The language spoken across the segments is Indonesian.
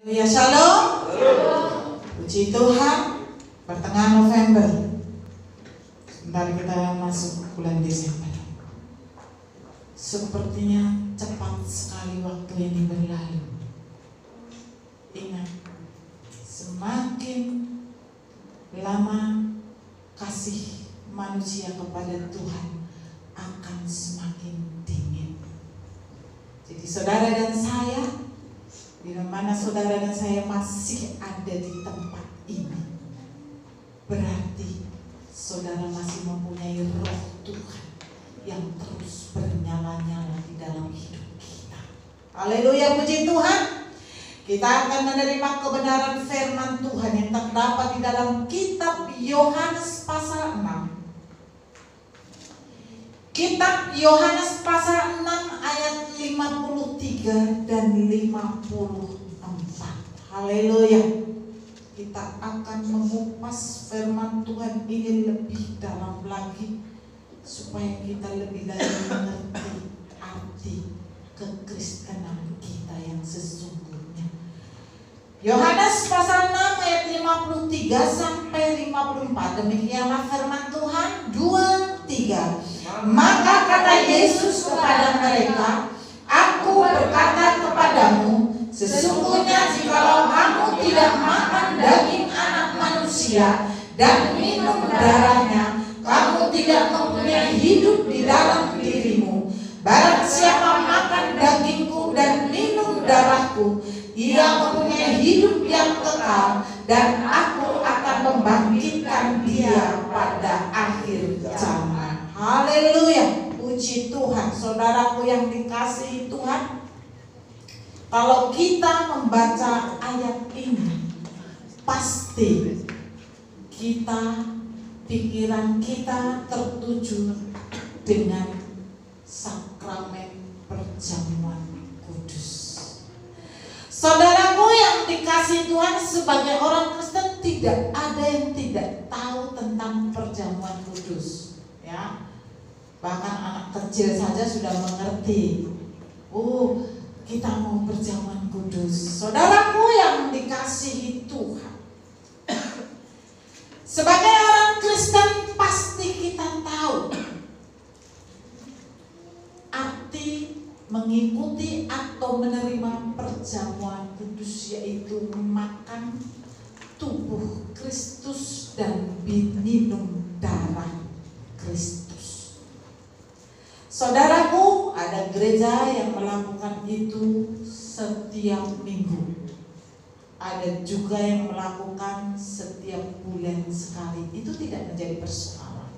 Ya shalom. Puji Tuhan, pertengahan November. Sebentar kita masuk bulan Desember. Sepertinya cepat sekali waktu ini berlalu. Ingat, semakin lama kasih manusia kepada Tuhan akan semakin dingin. Jadi saudara dan saya, di mana saudara dan saya masih ada di tempat ini, berarti saudara masih mempunyai roh Tuhan yang terus bernyala-nyala di dalam hidup kita. Haleluya, puji Tuhan. Kita akan menerima kebenaran firman Tuhan yang terdapat di dalam kitab Yohanes pasal 6. Kitab Yohanes pasal 6 ayat 53 dan 54. Haleluya. Kita akan mengupas firman Tuhan ini lebih dalam lagi, supaya kita lebih lagi mengerti arti kekristenan kita yang sesungguhnya. Yohanes pasal 6 ayat 53 sampai 54. Demikianlah firman Tuhan. 2, 3. Maka kata Yesus kepada mereka, Aku berkata kepadamu, sesungguhnya jikalau kamu tidak makan daging anak manusia dan minum darahnya, kamu tidak mempunyai hidup di dalam dirimu. Barang siapa makan dagingku dan minum darahku, ia mempunyai hidup yang kekal, dan aku akan membangkitkan dia pada akhir zaman. Haleluya, puji Tuhan. Saudaraku yang dikasihi Tuhan, kalau kita membaca ayat ini, pasti pikiran kita tertuju dengan sakramen perjamuan kudus. Saudaraku yang dikasihi Tuhan, sebagai orang Kristen tidak ada yang tidak tahu tentang perjamuan kudus, ya. Bahkan anak kecil saja sudah mengerti. Oh, kita mau perjamuan kudus. Saudaraku yang dikasihi Tuhan, sebagai orang Kristen pasti kita tahu arti mengikuti atau menerima perjamuan kudus, yaitu memakan tubuh Kristus dan minum darah Kristus. Saudaraku, ada gereja yang melakukan itu setiap minggu. Ada juga yang melakukan setiap bulan sekali. Itu tidak menjadi persoalan.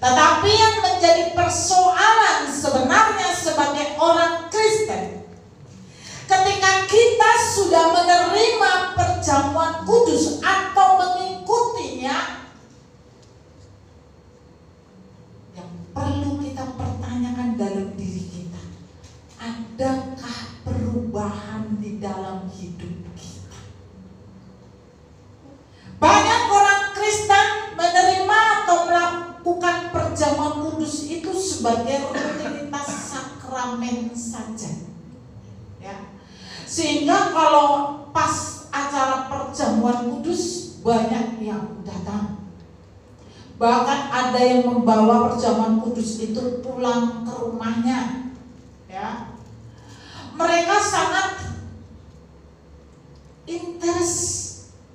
Tetapi yang menjadi persoalan sebenarnya sebagai orang Kristen, ketika kita sudah menerima perjamuan kudus atau mengikutinya, yang perlu kita pertanyakan dalam diri kita, adakah perubahan di dalam hidup kita? Banyak orang Kristen menerima atau melakukan perjamuan kudus itu sebagai rutinitas sakramen saja, ya. Sehingga kalau pas acara perjamuan kudus banyak yang datang. Bahkan ada yang membawa perjamuan kudus itu pulang ke rumahnya, ya. Mereka sangat interest,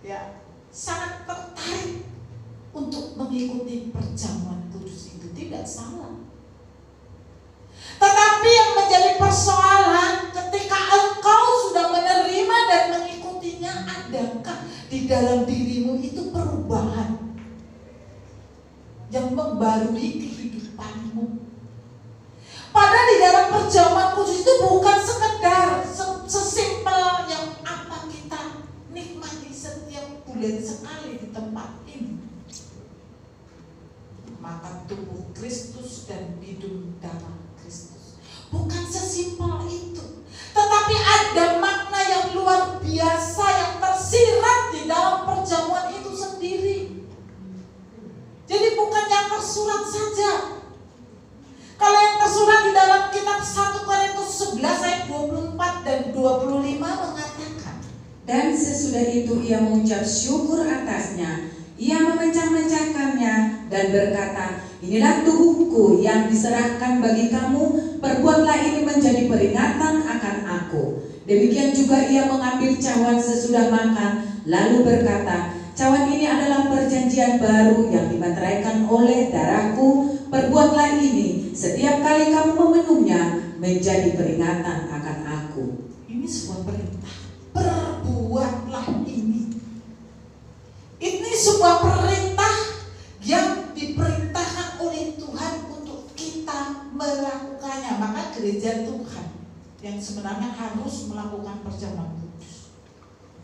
ya, sangat tertarik untuk mengikuti perjamuan kudus itu. Tidak salah. Tetapi yang menjadi persoalan, ketika engkau sudah menerima dan mengikutinya, adakah di dalam dirimu itu perubahan yang membarui kehidupanmu? Padahal di dalam perjamuan kudus itu bukan sekedar sesimpel yang apa kita nikmati setiap bulan sekali di tempat ini, makan tubuh Kristus dan minum darah Kristus. Bukan sesimpel itu, tetapi ada makna yang luar biasa yang tersirat di dalam perjamuan itu sendiri. Jadi bukan yang tersurat saja. Kalau yang tersurat di dalam kitab 1 Korintus 11 ayat 24 dan 25 mengatakan Dan sesudah itu ia mengucap syukur atasnya. Ia memecah-mecahkannya dan berkata, inilah tubuhku yang diserahkan bagi kamu, perbuatlah ini menjadi peringatan akan aku. Demikian juga ia mengambil cawan sesudah makan, lalu berkata, cawan ini adalah perjanjian baru yang dimateraikan oleh darahku. Perbuatlah ini setiap kali kamu meminumnya menjadi peringatan akan aku. Ini sebuah perintah. Perbuatlah ini. Ini sebuah perintah yang diperintahkan oleh Tuhan untuk kita melakukannya. Maka gereja Tuhan yang sebenarnya harus melakukan perjamuan kudus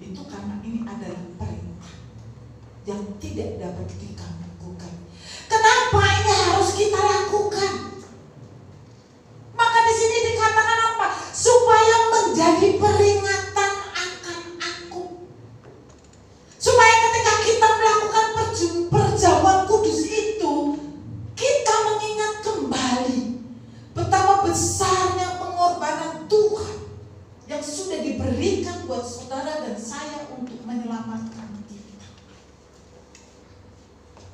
itu karena ini adalah perintah yang tidak dapat diganggukan. Kenapa ini harus kita lakukan? Maka di sini dikatakan apa? Supaya menjadi peringatan akan aku. Supaya ketika kita melakukan perjamuan kudus itu, kita mengingat kembali betapa besarnya pengorbanan Tuhan yang sudah diberikan buat saudara dan saya untuk menyelamatkan kita.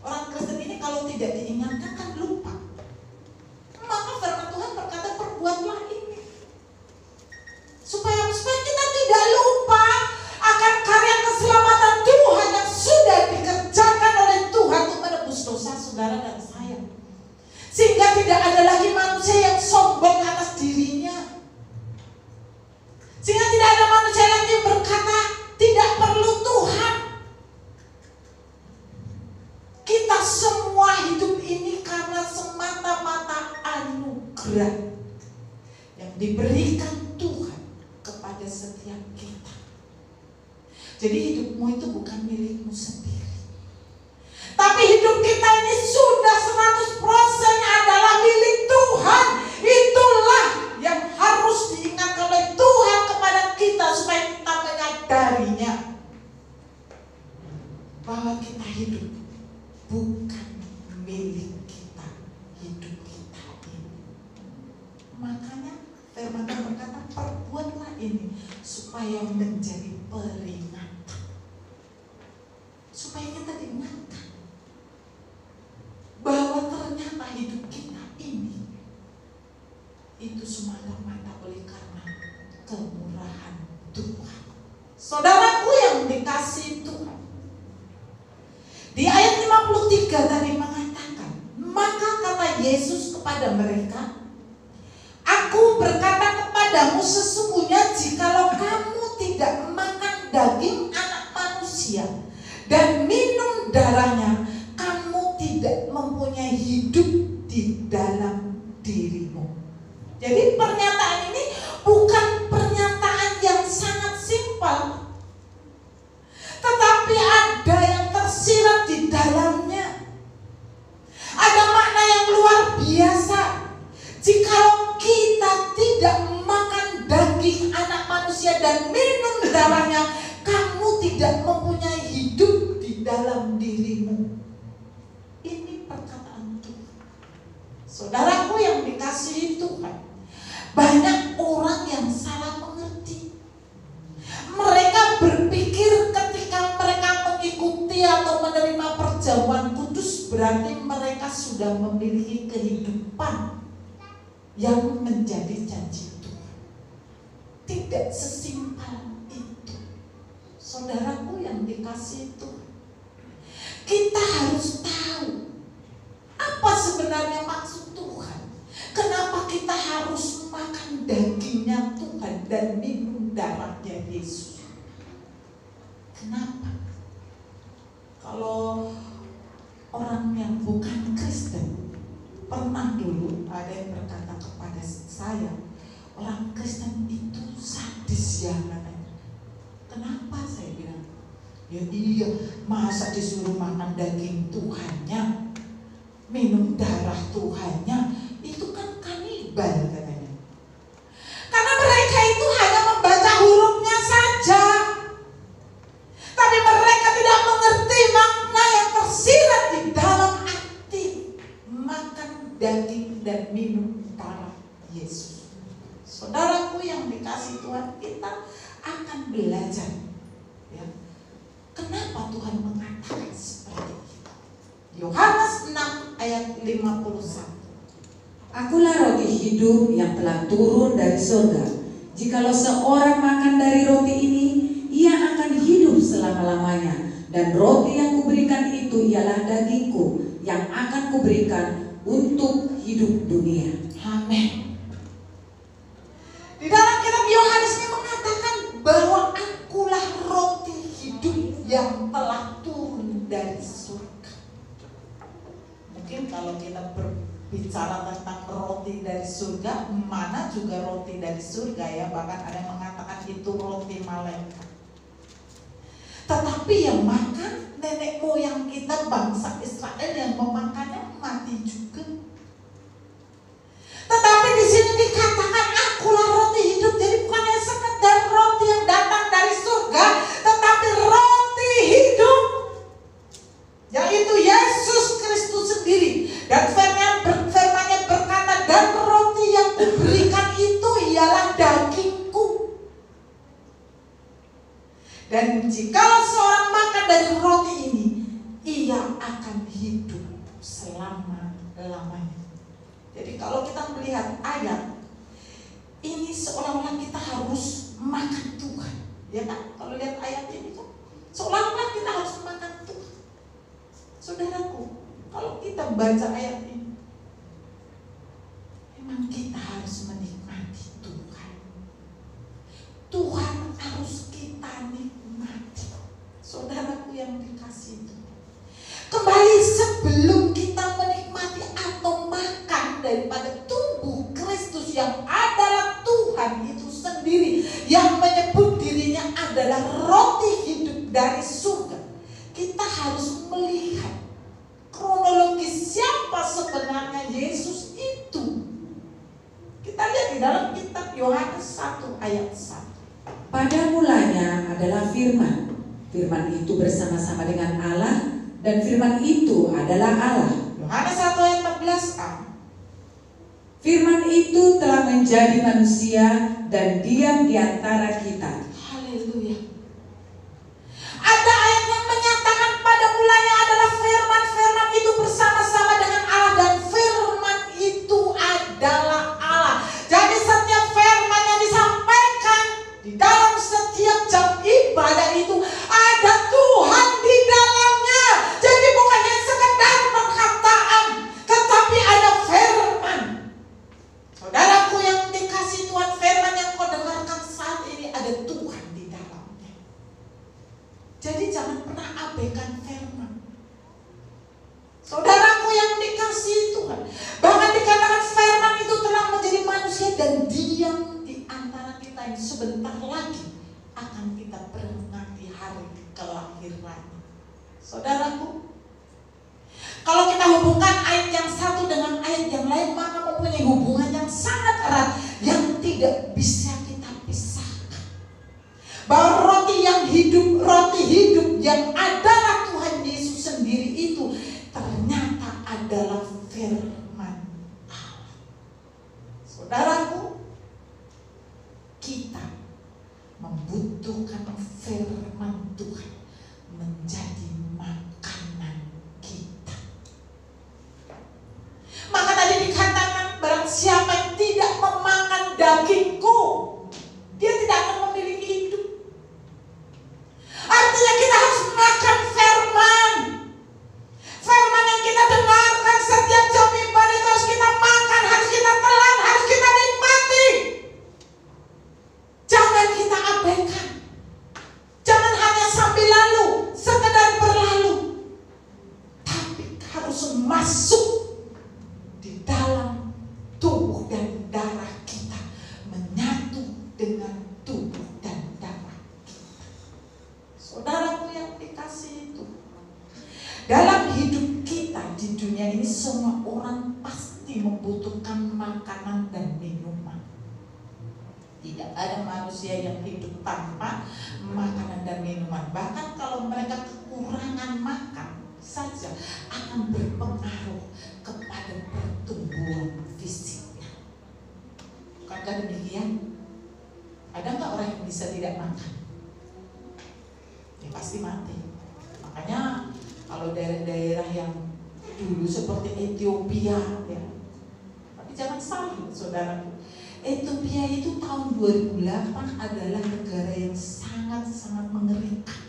Orang Kristen ini kalau tidak diingatkan kan lupa. Maka firman Tuhan berkata perbuatlah ini. Supaya kita tidak lupa akan karya keselamatan Tuhan yang sudah dikerjakan oleh Tuhan untuk menebus dosa saudara dan saya. Sehingga tidak ada lagi manusia yang sombong atas dirinya. Sehingga tidak ada manusia lagi yang berkata tidak perlu Tuhan. Kita semua hidup ini karena semata-mata anugerah yang diberikan Tuhan kepada setiap kita. Jadi hidupmu itu bukan milikmu sendiri. Tapi hidup kita ini sudah 100% adalah milik Tuhan. Itulah yang harus diingat oleh Tuhan kepada kita supaya kita menyadarinya bahwa kita hidup bukan milik kita, hidup kita ini. Makanya firman Tuhan berkata perbuatlah ini supaya menjadi peringatan, supaya kita diingatkan bahwa ternyata hidup kita ini itu semata-mata oleh karena kemurahan Tuhan. Saudaraku yang dikasihi Tuhan, di ayat 53 tadi mengatakan, maka kata Yesus kepada mereka, aku berkata kepadamu sesungguhnya jikalau kamu tidak makan daging anak manusia dan minum darahnya, kamu tidak mempunyai hidup di dalam dirimu. Jadi pernyataan ini bukan pernyataan yang sangat simpel, tetapi ada yang tersirat di dalamnya. Ada makna yang luar biasa. Jikalau kita tidak makan daging anak manusia dan minum darahnya, kamu tidak mempunyai hidup di dalam dirimu. Ini perkataan Tuhan. Saudaraku yang dikasihi Tuhan, banyak orang yang salah mengerti. Mereka berpikir ketika mereka mengikuti atau menerima perjamuan kudus berarti mereka sudah memiliki kehidupan yang menjadi janji Tuhan. Tidak sesimpel itu. Saudaraku yang dikasihi Tuhan, kita harus tahu apa sebenarnya maksud Tuhan. Kenapa kita harus makan dagingnya Tuhan dan minum darahnya Yesus? Kenapa? Kalau orang yang bukan Kristen, pernah dulu ada yang berkata kepada saya, orang Kristen itu sadis ya katanya. Kenapa? Saya bilang, ya iya, masa disuruh makan daging Tuhannya, minum darah Tuhannya, itu kan kanibal katanya. Karena mereka itu hanya membaca hurufnya saja, tapi mereka tidak mengerti makna yang tersirat di dalam arti makan daging dan minum darah Yesus. Saudaraku yang dikasihi Tuhan, kita akan belajar 51. Akulah roti hidup yang telah turun dari surga. Jikalau seorang makan dari roti ini, ia akan hidup selama-lamanya. Dan roti yang kuberikan itu ialah dagingku yang akan kuberikan untuk hidup dunia. Amin. Di dalam kitab Yohanes ini mengatakan bahwa akulah roti hidup yang telah turun dari surga. Mungkin kalau kita berbicara tentang roti dari surga, mana juga roti dari surga ya, bahkan ada yang mengatakan itu roti malaikat. Tetapi yang makan nenek moyang kita bangsa Israel yang memakannya mati juga. Tetapi di sini dikatakan akulah roti hidup, jadi bukannya sekedar roti yang datang dari surga, tetapi roti hidup, yaitu Yesus Kristus sendiri. Dan firman-Nya berkata, dan roti yang kuberikan itu ialah dagingku. Dan jika seorang makan dari roti ini, ia akan hidup selama-lamanya. Jadi kalau kita melihat ayat ini, seolah-olah kita harus makan Tuhan, ya kan? Kalau lihat ayat ini kan, seolah-olah kita harus makan Tuhan. Saudaraku, kalau kita baca ayat ini, memang kita harus menikmati Tuhan. Tuhan harus kita nikmati. Saudaraku yang dikasihi Tuhan, kembali sebelum kita menikmati atau makan daripada tubuh Kristus yang adalah Tuhan itu sendiri, yang menyebut dirinya adalah roti hidup dari surga, kita harus melihat kronologis siapa sebenarnya Yesus itu. Kita lihat di dalam kitab Yohanes 1 ayat 1. Pada mulanya adalah firman. Firman itu bersama-sama dengan Allah, dan firman itu adalah Allah. Yohanes 1 ayat 14a. Firman itu telah menjadi manusia dan diam di antara kita. Haleluya. Ada ayat yang menyatakan pada mulanya adalah firman. Firman itu bersama-sama dengan Allah, dan firman itu adalah Allah. Jadi setiap firman yang disampaikan di dalam setiap jam ibadah itu ada Tuhan di dalamnya. Jadi bukan hanya sekedar perkataan, tetapi ada firman. Saudaraku yang dikasih Tuhan, firman yang kau dengarkan saat ini ada Tuhan di dalamnya. Jadi jangan pernah abaikan firman. Saudaraku yang dikasih Tuhan, bahkan dikatakan firman itu telah menjadi manusia dan diam di antara kita, yang sebentar lagi akan kita peringati hari kelahiran. Saudaraku, kalau kita hubungkan ayat yang satu dengan ayat yang lain, maka mempunyai hubungan yang sangat erat yang tidak bisa kita pisahkan. Bahwa roti hidup yang adalah Tuhan Yesus sendiri itu ternyata adalah firman Allah. Saudaraku, kita membutuhkan firman Tuhan menjadi makanan kita. Maka tadi dikatakan, barang siapa yang tidak memakan dagingku, dia tidak akan memiliki hidup. Artinya kita harus makan firman. Firman yang kita dengarkan setiap jam ibadah itu harus kita makan, harus kita telan, harus kita nikmati. Jangan kita abaikan. Jangan hanya sambil lalu, sekedar berlalu, tapi harus masuk di dalam tubuh dan darah kita, menyatu dengan tubuh dan darah kita. Saudaraku yang dikasihi itu, dalam hidup kita di dunia ini, semua orang pasti membutuhkan makanan dan minuman. Tidak ada manusia yang hidup tanpa makanan dan minuman. Bahkan kalau mereka kekurangan makan saja akan berpengaruh kepada pertumbuhan fisiknya. Bukankah demikian? Ada nggak orang yang bisa tidak makan? Ya pasti mati. Makanya kalau daerah-daerah yang dulu seperti Ethiopia ya. Tapi jangan salah saudaraku, Ethiopia itu tahun 2008 adalah negara yang sangat-sangat mengerikan.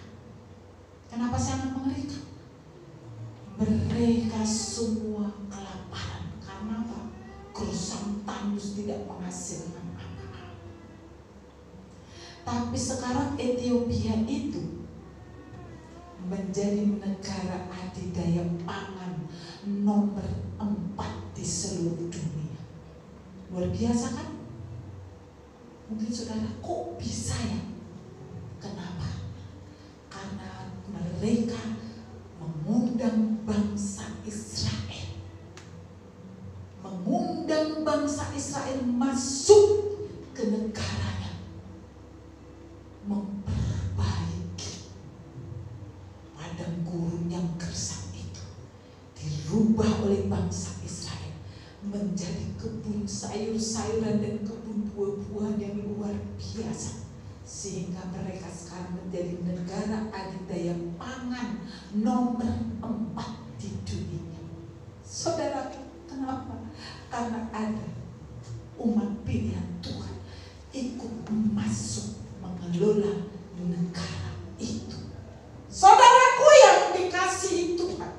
Kenapa sangat mengerikan? Mereka semua kelaparan. Karena apa? Gersang tandus tidak menghasilkan apa-apa. Tapi sekarang Ethiopia itu menjadi negara adidaya pangan nomor 4 di seluruh dunia. Luar biasa kan? Mungkin saudara, kok bisa ya? Kenapa? Karena mereka mengundang bangsa Israel. Mengundang bangsa Israel masuk ke negaranya. Memperbaiki padang gurun yang gersang itu. Dirubah oleh bangsa Israel menjadi kebun sayur-sayuran dan kebun buah-buahan yang luar biasa. Sehingga mereka sekarang menjadi negara adidaya pangan nomor 4 di dunia. Saudara, kenapa? Karena ada umat pilihan Tuhan ikut masuk mengelola negara itu. Saudaraku yang dikasihi Tuhan,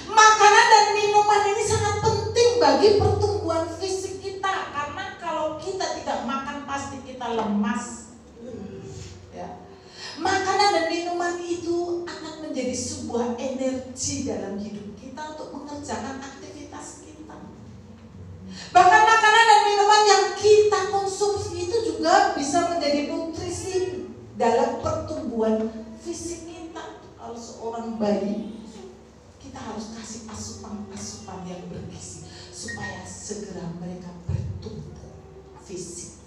makanan dan minuman ini sangat penting bagi pertumbuhan fisik kita. Karena kalau kita tidak makan pasti kita lemas ya. Makanan dan minuman itu akan menjadi sebuah energi dalam hidup kita untuk mengerjakan aktivitas kita. Bahkan makanan dan minuman yang kita konsumsi itu juga bisa menjadi nutrisi dalam pertumbuhan fisik kita. Kalau seorang bayi, kita harus kasih asupan-asupan yang bergizi supaya segera mereka bertumbuh fisik.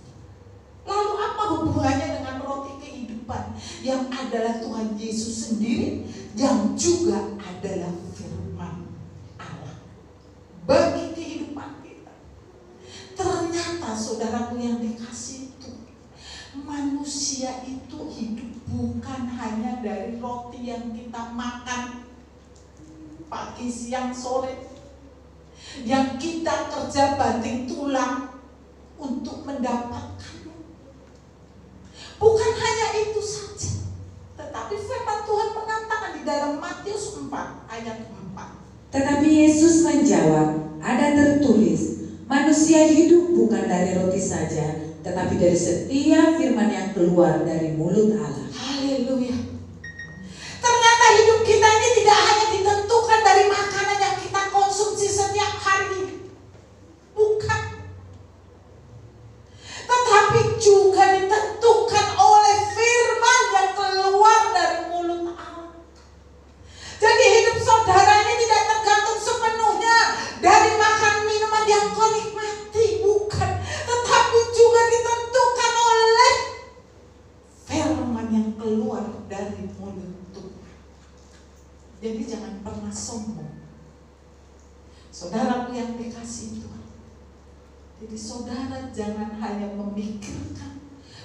Lalu apa hubungannya dengan roti kehidupan yang adalah Tuhan Yesus sendiri, yang juga adalah firman Allah bagi kehidupan kita? Ternyata saudaraku yang dikasihi Tuhan, manusia itu hidup bukan hanya dari roti yang kita makan pagi, siang, sore, yang kita kerja banting tulang untuk mendapatkannya. Bukan hanya itu saja, tetapi firman Tuhan mengatakan di dalam Matius 4 ayat 4. Tetapi Yesus menjawab, ada tertulis, manusia hidup bukan dari roti saja, tetapi dari setiap firman yang keluar dari mulut Allah. Haleluya. Ternyata hidup kita ini tidak hanya ditentukan dari makanan yang kita konsumsi setiap hari. Bukan. Tetapi juga ditentukan oleh firman yang keluar dari mulut Allah. Jadi hidup saudara ini tidak tergantung sepenuhnya dari makan minuman yang kau nikmati. Bukan. Tetapi juga ditentukan oleh firman yang keluar dari mulut Tuhan. Jadi jangan pernah sombong, saudaraku yang dikasihi Tuhan. Jadi saudara jangan hanya memikirkan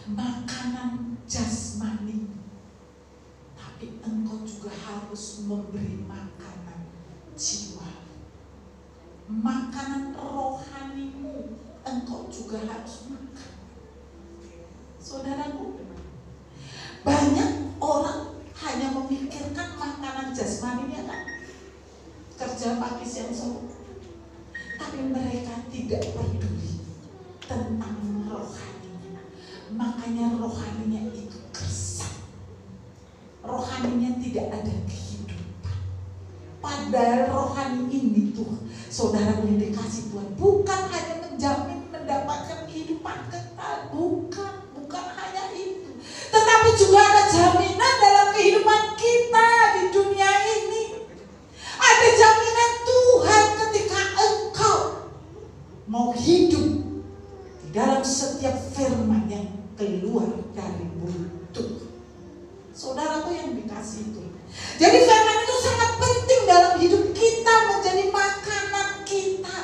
makanan jasmani, tapi engkau juga harus memberi makanan jiwa. Makanan rohanimu engkau juga harus makan. Saudaraku, banyak orang hanya memikirkan makanan jasmaninya kan, kerja pagi siang sore, tapi mereka tidak peduli tentang rohaninya. Makanya rohaninya itu gersang, rohaninya tidak ada kehidupan. Padahal rohani ini tuh, saudara yang dikasih Tuhan, bukan hanya menjamin mendapatkan kehidupan kekal, bukan hanya itu, tetapi juga ada jaminan dalam kehidupan kita di dunia ini. Ada jaminan Tuhan ketika engkau mau hidup di dalam setiap firman yang keluar dari mulut Tuhan. Saudaraku yang dikasihi Tuhan, jadi firman itu sangat penting dalam hidup kita, menjadi makanan kita.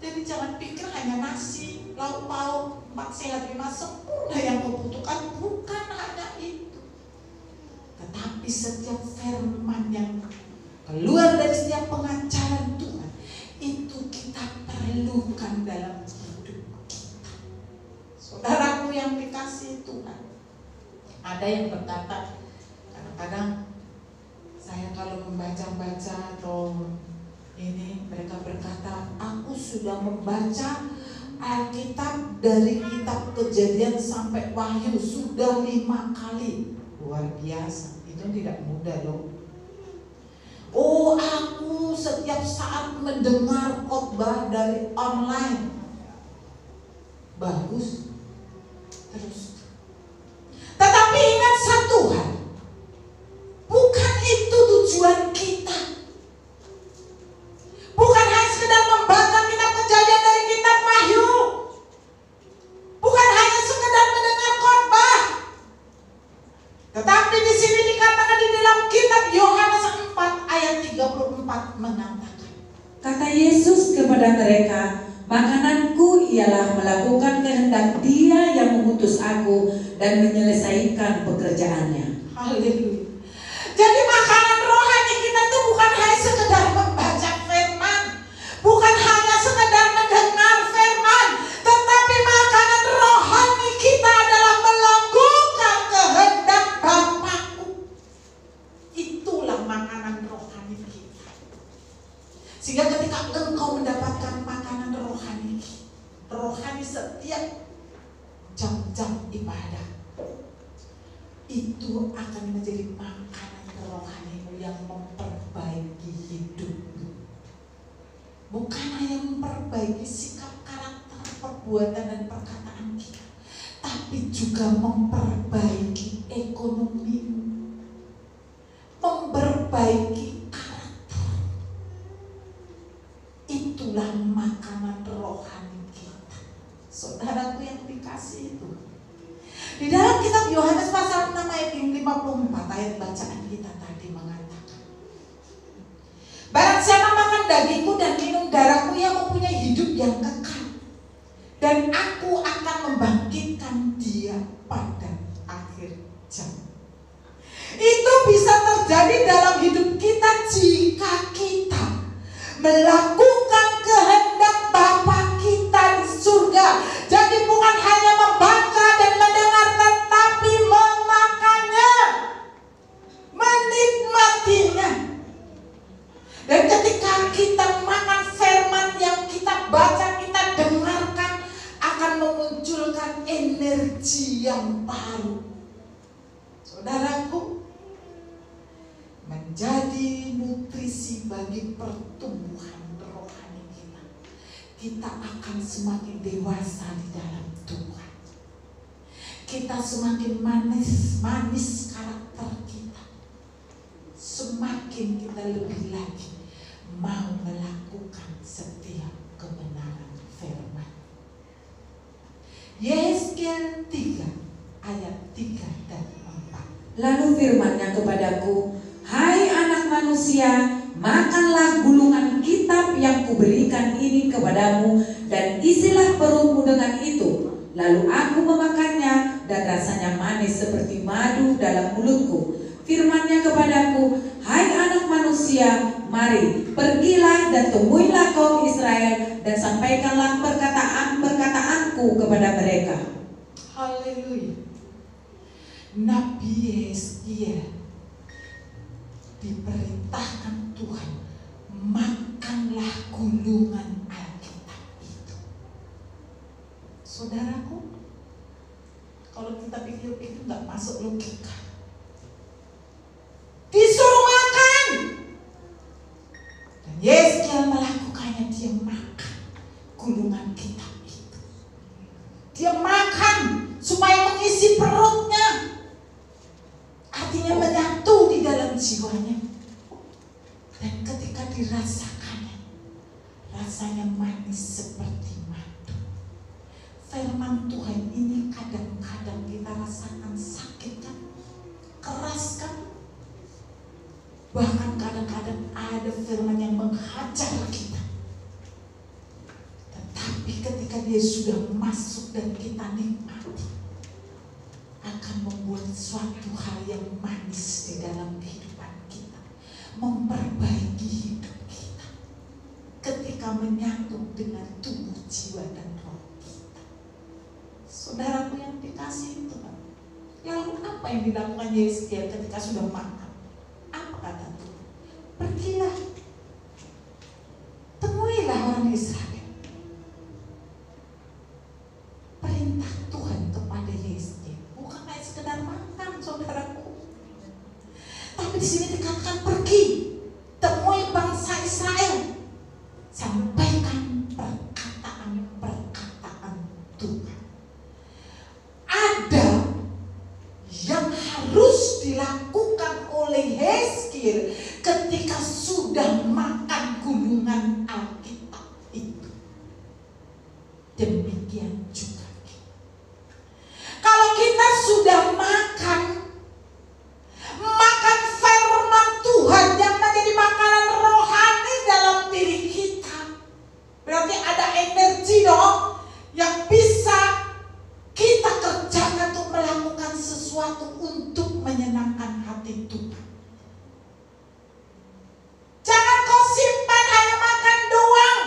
Jadi jangan pikir hanya nasi, lauk pauk, 4 sehat 5 sempurna yang kau butuhkan. Bukan hanya itu, tetapi Tapi setiap firman yang keluar dari setiap pengajaran Tuhan, itu kita perlukan dalam hidup kita. Saudaraku yang dikasihi Tuhan, ada yang berkata, kadang-kadang saya kalau membaca-baca atau ini, mereka berkata, aku sudah membaca Alkitab dari kitab Kejadian sampai Wahyu sudah 5 kali. Luar biasa, itu tidak mudah loh. Oh, aku setiap saat mendengar khotbah dari online. Bagus. Terus. Tetapi ingat satu hal, bukan itu tujuan kita. Bukan hanya sekedar membaca kitab Kejadian dari kitab Wahyu. Bukan hanya sekedar mendengar khotbah. Tetapi di sini dikatakan di dalam kitab Yohanes 4 ayat 34 mengatakan, kata Yesus kepada mereka, makananku ialah melakukan kehendak Dia yang mengutus aku dan menyelesaikan pekerjaannya. Haleluya. Jadi makanan rohani kita itu bukan hanya sekedar membaca firman, bukan hanya sekedar mendengar firman, tetapi makanan rohani kita adalah melakukan kehendak Bapakku. Itulah makanan rohani kita. Sehingga ketika engkau mendapatkan makanan rohani setiap jam-jam ibadah, itu akan menjadi makanan rohanimu yang memperbaiki hidupmu. Bukan hanya memperbaiki sikap, karakter, perbuatan dan perkataan kita, tapi juga memperbaiki ekonomimu, memperbaiki karakter. Itulah makanan rohani kita. Saudaraku yang dikasihi itu, di dalam kitab Yohanes pasal 6 ayat 54 ayat bacaan kita tadi mengatakan, barang siapa makan dagingku dan minum darahku, ia mempunyai hidup yang kekal, dan aku akan membangkitkan dia pada akhir zaman. Itu bisa terjadi dalam hidup kita jika kita melakukan kehendak Bapa kita di surga. Jadi bukan hanya membaca dan mendengar, tetapi memakannya, menikmatinya. Dan ketika kita makan firman yang kita baca, kita dengarkan, akan memunculkan energi yang baru. Saudaraku, menjadi nutrisi bagi pertumbuhan rohani kita. Kita akan semakin dewasa di dalam Tuhan. Kita semakin manis karakter kita. Semakin kita lebih lagi mau melakukan setiap kebenaran firman. Yesaya 3 ayat 3 dan 4. Lalu firman-Nya kepadaku, hai anak manusia, makanlah gulungan kitab yang kuberikan ini kepadamu, dan isilah perutmu dengan itu. Lalu aku memakannya, dan rasanya manis seperti madu dalam mulutku. Firman-Nya kepadaku, hai anak manusia, mari, pergilah dan temuilah kaum Israel, dan sampaikanlah perkataan-perkataanku kepada mereka. Haleluya. Nabi Yesaya diperintahkan Tuhan, makanlah gulungan Alkitab itu. Saudaraku, kalau kita pikir itu nggak masuk logika. Disuruh makan, dan Yesaya melakukannya. Dia makan gulungan kitab itu. Dia makan supaya mengisi perutnya. Artinya menyatu di dalam jiwanya. Dan ketika dirasakannya, rasanya manis seperti madu. Firman Tuhan ini kadang-kadang kita rasakan sakit kan, keras kan. Bahkan kadang-kadang ada firman yang menghajar kita. Tetapi ketika dia sudah masuk dan kita nikmati, akan membuat suatu hal yang manis di dalam kehidupan kita, memperbaiki hidup kita ketika menyatu dengan tubuh, jiwa, dan roh kita. Saudaraku yang dikasihi Tuhan, lalu apa yang dilakukan Yesaya ketika sudah makan? Apa kata Tuhan? Pergilah, temuilah orang Israel. Perintah Tuhan kepada Yesaya bukan hanya sekedar makan, saudaraku. Tapi di sini dikatakan pergi, temui bangsa Israel, sampaikan perkataan-perkataan Tuhan. Ada yang harus dilakukan oleh Yeskiel ketika sudah makan gulungan Alkitab itu. Demikian juga kalau kita sudah makan firman Tuhan yang menjadi makanan rohani dalam diri kita, berarti ada energi dong yang bisa kita kerjakan untuk melakukan sesuatu untuk menyenangkan hati Tuhan. Jangan kau simpan hanya makan doang.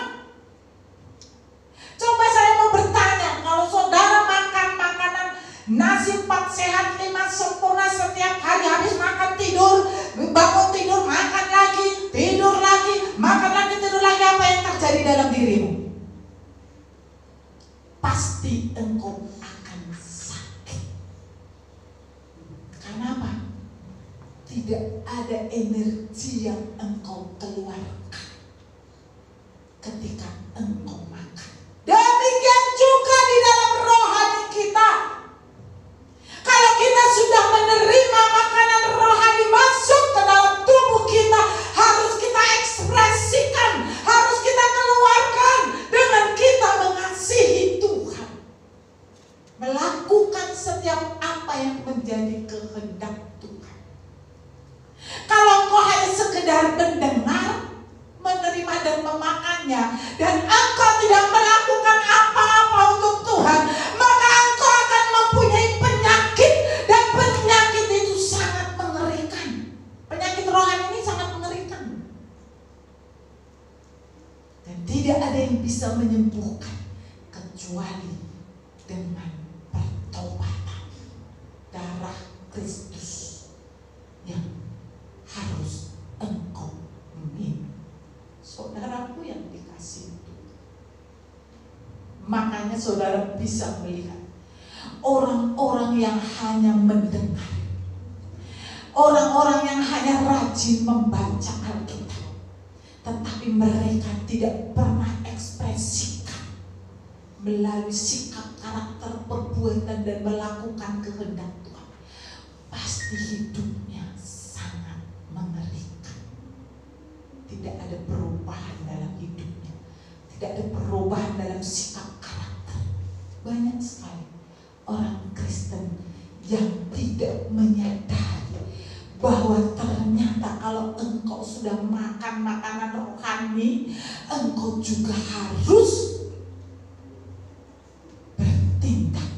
Coba saya mau bertanya, kalau saudara makan makanan nasi 4 sehat 5 sempurna setiap hari, habis makan tidur, bangun tidur, makan lagi, tidur lagi, makan lagi, tidur lagi, apa yang terjadi dalam dirimu? Pasti engkau akan sakit. Kenapa? Tidak ada energi yang engkau keluarkan ketika engkau makan. Demikian juga di dalam rohani kita. Kalau kita sudah menerima makanan rohani masuk ke dalam tubuh kita, harus kita ekspresikan, harus kita keluarkan dengan kita mengasihi Tuhan, melakukan setiap apa yang menjadi kehendak Tuhan. Kalau engkau hanya sekedar mendengar, menerima dan memakannya, dan engkau tidak melakukan apa-apa untuk Tuhan, maka engkau akan mempunyai penyakit, dan penyakit itu sangat mengerikan. Penyakit rohani ini sangat mengerikan, dan tidak ada yang bisa menyembuhkan kecuali dengan pertobatan. Darah Kristus yang harus engkau minum. Saudaraku yang dikasihi Tuhan, makanya saudara bisa melihat orang-orang yang hanya mendengar, orang-orang yang hanya rajin membaca Alkitab, tetapi mereka tidak pernah ekspresikan melalui sikap, karakter, perbuatan, dan melakukan kehendak Tuhan. Pasti hidupnya sangat mengerikan. Tidak ada perubahan dalam hidupnya, tidak ada perubahan dalam sikap karakter. Banyak sekali orang Kristen yang tidak menyadari bahwa ternyata kalau engkau sudah makan makanan rohani, engkau juga harus bertindak,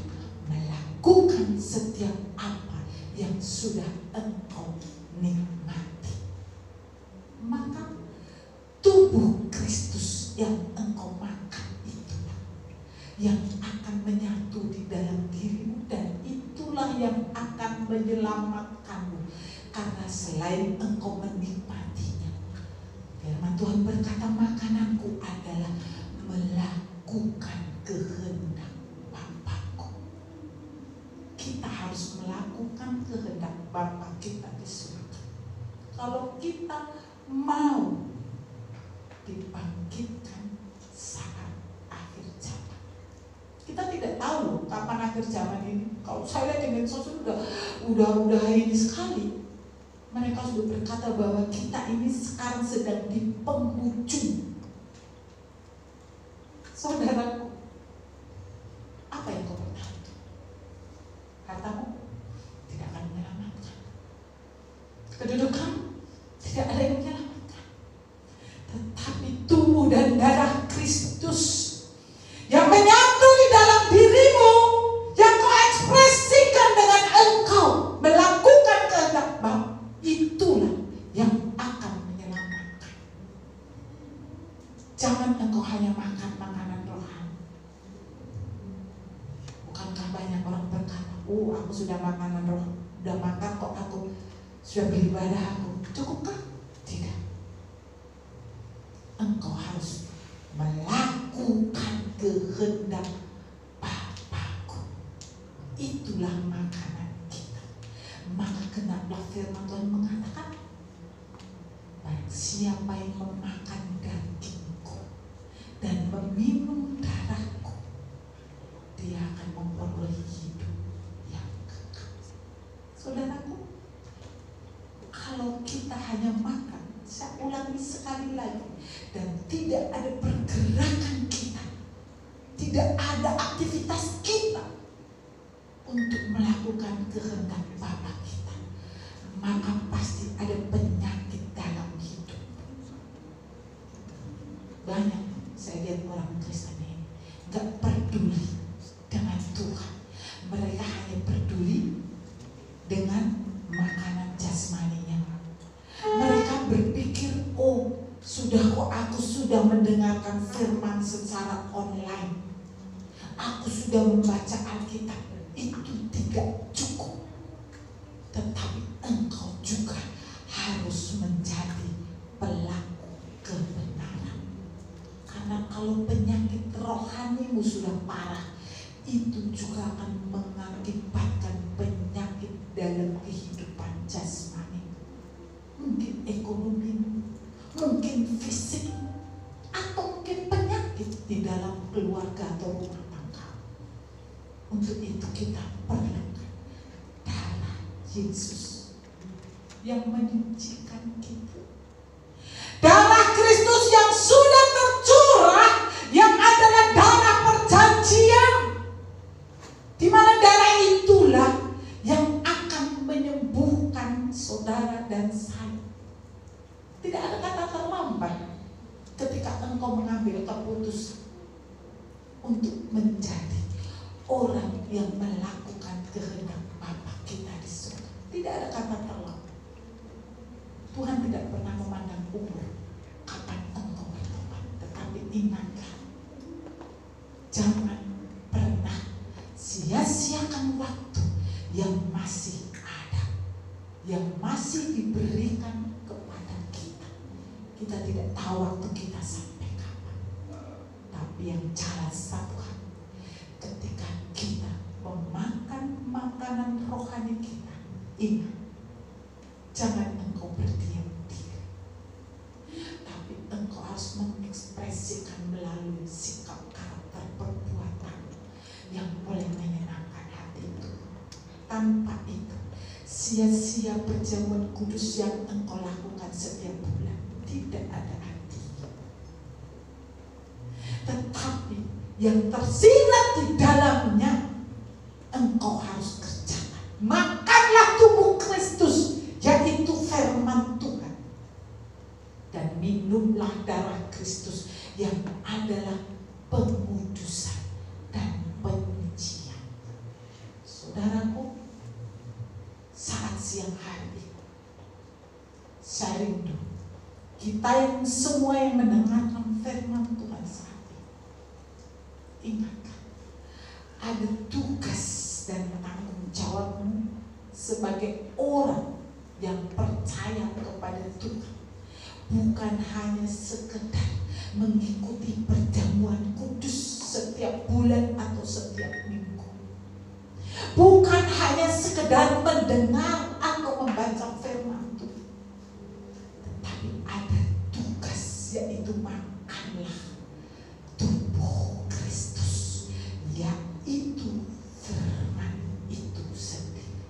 melakukan setiap apa yang sudah engkau nikmati. Maka tubuh Kristus yang engkau makan itulah yang akan menyatu di dalam dirimu, dan itulah yang akan menyelamatkanmu. Karena selain engkau menikmatinya, firman Tuhan berkata, makananku adalah melakukan kehendak Bapa-Ku. Kita harus melakukan kehendak Bapa kita di surga. Kalau kita mau dibangkitkan saat akhir zaman. Kita tidak tahu kapan akhir zaman ini. Kalau saya lihat di medsos udah ini sekali. Mereka sudah berkata bahwa kita ini sekarang sedang di penghujung. Saudaraku, apa yang kau berkata? Hartamu tidak akan menyelamatkan. Kedudukan tidak ada yang menyelamatkan. Tetapi tubuh dan darah Kristus yang menyatu di dalam dirimu, yang kau ekspresikan dengan engkau aku sudah makanan roh, sudah makan kok, aku sudah beribadah, aku cukupkah? Tidak. Engkau harus melakukan kehendak Bapa-Ku. Itulah makanan kita. Maka kenapa firman Tuhan mengatakan, barang siapa yang memakan dagingku dan meminum darahku, dia akan memperoleh hidup yang kekal. Saudaraku, kalau kita hanya makan, saya ulangi sekali lagi, dan tidak ada pergerakan kita, tidak ada aktivitas kita untuk melakukan kehendak Bapa kita, maka pasti ada penyakit dalam hidup. Banyak saya lihat orang Kristen ini gak peduli dengan Tuhan. Mereka hanya peduli dengan makanan jasmaninya. Mereka berpikir, oh sudah kok, aku sudah mendengarkan firman secara online, aku sudah membaca Alkitab. Itu tidak cukup. Tetapi engkau juga harus menjadi pelaku kebenaran. Karena kalau penyakit rohanimu sudah parah, itu juga akan mengakibatkan penyakit dalam kehidupan jasmani. Mungkin ekonomi, mungkin fisik, atau mungkin penyakit di dalam keluarga atau rumah tangga. Untuk itu kita perlukan darah Yesus yang menyucikan kita. Darah Kristus yang sudah tercurah, yang adalah darah perjanjian, di mana darah itulah yang akan menyembuhkan saudara dan saya. Tidak ada kata terlambat ketika engkau mengambil keputusan untuk menjadi orang yang melakukan kehendak Bapa kita di surga. Tidak ada kata terlambat. Tuhan tidak pernah memandang umur kapan engkau bertobat, tetapi ingatlah, jangan pernah sia-siakan waktu yang masih ada, yang masih diberikan kepada kita. Kita tidak tahu waktu kita sampai kapan, tapi yang jelas satu hal, ketika kita memakan makanan rohani kita, ingat, jangan engkau berdiam diri, tapi engkau harus mengekspresikan melalui sikap, karakter, perbuatan yang boleh menyenangkan hati itu. Tanpa itu, sia-sia perjamuan kudus yang engkau lakukan setiap bulan, tidak ada arti. Tetapi yang tersirat di dalamnya, engkau harus kerjakan. Makanlah tubuh Kristus, yaitu firman Tuhan, dan minumlah darah Kristus yang adalah pengudusan dan penyucian. Saudaraku, saat siang hari ini, saya rindu kita yang semua yang mendengarkan firman Tuhan saat ini, ingatlah, ada tugas dan tanggung jawabmu sebagai orang yang percaya kepada Tuhan. Bukan hanya sekedar mengikuti perjamuan kudus setiap bulan atau setiap minggu. Bukan hanya sekedar mendengar atau membaca firman Tuhan. Tetapi ada tugas, yaitu makanlah tubuh Kristus, yaitu firman itu sendiri.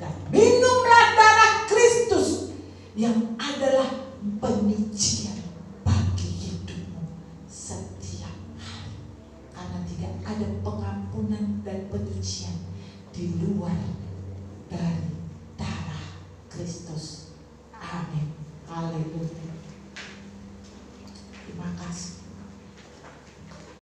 Dan minumlah darah Kristus yang adalah penyucian bagi hidupmu setiap hari. Karena tidak ada pengampunan dan penyucian di luar dari darah Kristus